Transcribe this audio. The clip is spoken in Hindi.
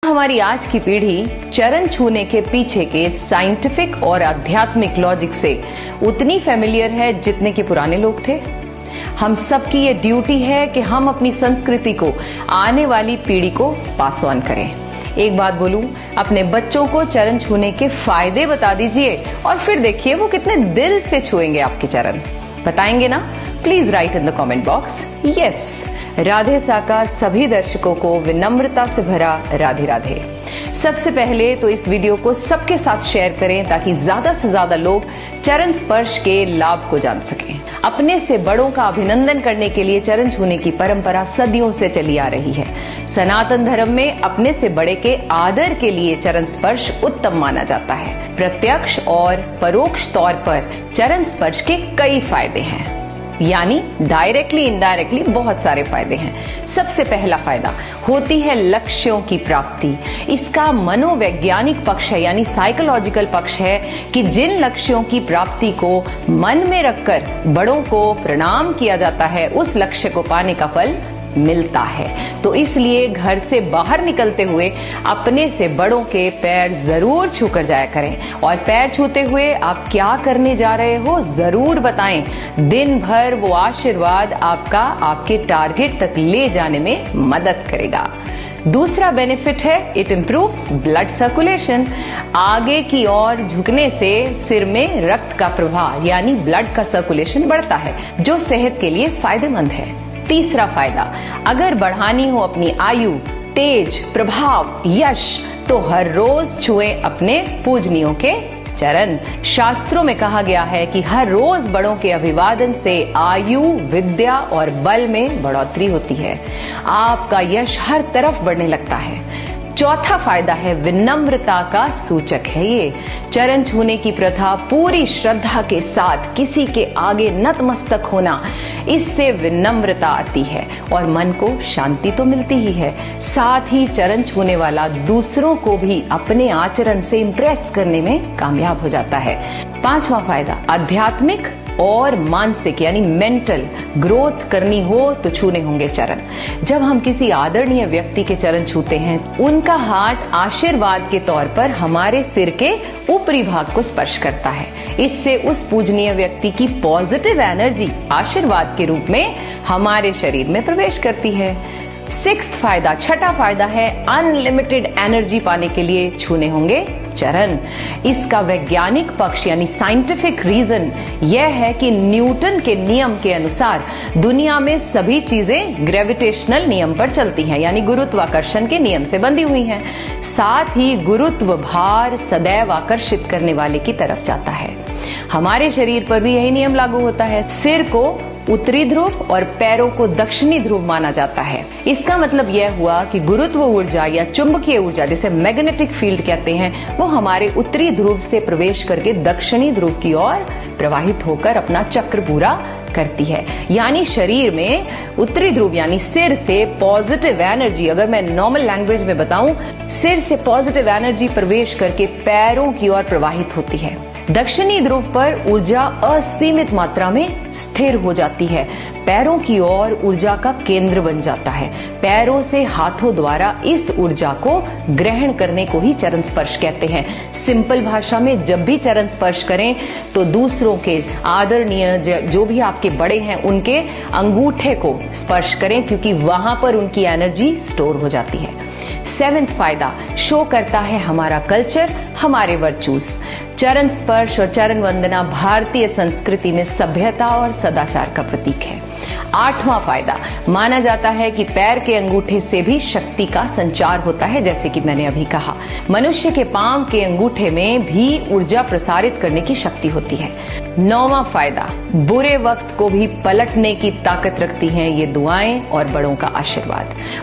हमारी आज की पीढ़ी चरण छूने के पीछे के साइंटिफिक और आध्यात्मिक लॉजिक से उतनी फेमिलियर है जितने के पुराने लोग थे। हम सबकी ये ड्यूटी है कि हम अपनी संस्कृति को आने वाली पीढ़ी को पास ऑन करें। एक बात बोलूं, अपने बच्चों को चरण छूने के फायदे बता दीजिए और फिर देखिए वो कितने दिल से छुएंगे आपके चरण। बताएंगे ना? Please write in the comment box yes. Radhe साका सभी दर्शकों को विनम्रता से भरा राधे राधे। सबसे पहले तो इस वीडियो को सबके साथ शेयर करें ताकि ज्यादा से ज्यादा लोग चरण स्पर्श के लाभ को जान सकें। अपने से बड़ों का अभिनंदन करने के लिए चरण छूने की परंपरा सदियों से चली आ रही है। सनातन धर्म में अपने से बड़े के आदर के लिए चरण स्पर्श उत्तम माना जाता है। प्रत्यक्ष और परोक्ष तौर पर चरण स्पर्श के कई फायदे हैं, यानी डायरेक्टली इनडायरेक्टली बहुत सारे फायदे हैं। सबसे पहला फायदा होती है लक्ष्यों की प्राप्ति। इसका मनोवैज्ञानिक पक्ष है, यानी साइकोलॉजिकल पक्ष है कि जिन लक्ष्यों की प्राप्ति को मन में रखकर बड़ों को प्रणाम किया जाता है उस लक्ष्य को पाने का फल मिलता है। तो इसलिए घर से बाहर निकलते हुए अपने से बड़ों के पैर जरूर छूकर जाया करें और पैर छूते हुए आप क्या करने जा रहे हो जरूर बताएं। दिन भर वो आशीर्वाद आपका आपके टारगेट तक ले जाने में मदद करेगा। दूसरा बेनिफिट है इट इम्प्रूव्स ब्लड सर्कुलेशन। आगे की ओर झुकने से सिर में रक्त का प्रवाह यानी ब्लड का सर्कुलेशन बढ़ता है, जो सेहत के लिए फायदेमंद है। तीसरा फायदा, अगर बढ़ानी हो अपनी आयु, तेज, प्रभाव, यश, तो हर रोज छुएं अपने पूजनियों के चरण। शास्त्रों में कहा गया है कि हर रोज बड़ों के अभिवादन से आयु, विद्या और बल में बढ़ोतरी होती है। आपका यश हर तरफ बढ़ने लगता है। चौथा फायदा है विनम्रता का सूचक है ये। चरण छूने की प्रथा पूरी श्रद्धा के साथ किसी के आगे नतमस्तक होना, इससे विनम्रता आती है और मन को शांति तो मिलती ही है। साथ ही चरण छूने वाला दूसरों को भी अपने आचरण से इंप्रेस करने में कामयाब हो जाता है। पांचवा फायदा आध्यात्मिक और मानसिक यानी मेंटल ग्रोथ करनी हो तो छूने होंगे चरण। जब हम किसी आदरणीय व्यक्ति के चरण छूते हैं, उनका हाथ आशीर्वाद के तौर पर हमारे सिर के ऊपरी भाग को स्पर्श करता है। इससे उस पूजनीय व्यक्ति की पॉजिटिव एनर्जी आशीर्वाद के रूप में हमारे शरीर में प्रवेश करती है। छठा फायदा है अनलिमिटेड एनर्जी पाने के लिए छूने होंगे चरण। इसका वैज्ञानिक पक्ष यानी साइंटिफिक रीजन यह है कि न्यूटन के नियम के अनुसार दुनिया में सभी चीजें ग्रेविटेशनल नियम पर चलती हैं, यानी गुरुत्वाकर्षण के नियम से बंधी हुई हैं। साथ ही गुरुत्व भार सदैव आकर्षित करने वाले की तरफ जाता है। हमारे शरीर पर भी यही नियम लागू होता है। सिर को उत्तरी ध्रुव और पैरों को दक्षिणी ध्रुव माना जाता है। इसका मतलब यह हुआ कि गुरुत्व ऊर्जा या चुंबकीय ऊर्जा जिसे मैग्नेटिक फील्ड कहते हैं, वो हमारे उत्तरी ध्रुव से प्रवेश करके दक्षिणी ध्रुव की ओर प्रवाहित होकर अपना चक्र पूरा करती है। यानी शरीर में उत्तरी ध्रुव यानी सिर से पॉजिटिव एनर्जी, अगर मैं नॉर्मल लैंग्वेज में बताऊं, सिर से पॉजिटिव एनर्जी प्रवेश करके पैरों की ओर प्रवाहित होती है। दक्षिणी ध्रुव पर ऊर्जा असीमित मात्रा में स्थिर हो जाती है। पैरों की ओर ऊर्जा का केंद्र बन जाता है। पैरों से हाथों द्वारा इस ऊर्जा को ग्रहण करने को ही चरण स्पर्श कहते हैं। सिंपल भाषा में जब भी चरण स्पर्श करें तो दूसरों के आदरणीय जो भी आपके बड़े हैं उनके अंगूठे को स्पर्श करें, क्योंकि वहां पर उनकी एनर्जी स्टोर हो जाती है। 7वां फायदा शो करता है हमारा कल्चर, हमारे वर्चूज। चरण स्पर्श और चरण वंदना भारतीय संस्कृति में सभ्यता और सदाचार का प्रतीक है। 8वां फायदा माना जाता है कि पैर के अंगूठे से भी शक्ति का संचार होता है, जैसे कि मैंने अभी कहा। मनुष्य के पांव के अंगूठे में भी ऊर्जा प्रसारित करने की शक्ति होती है। 9वां फायदा बुरे वक्त को भी पलटने की ताकत रखती हैं ये दुआएं और बड़ों का आशीर्वाद।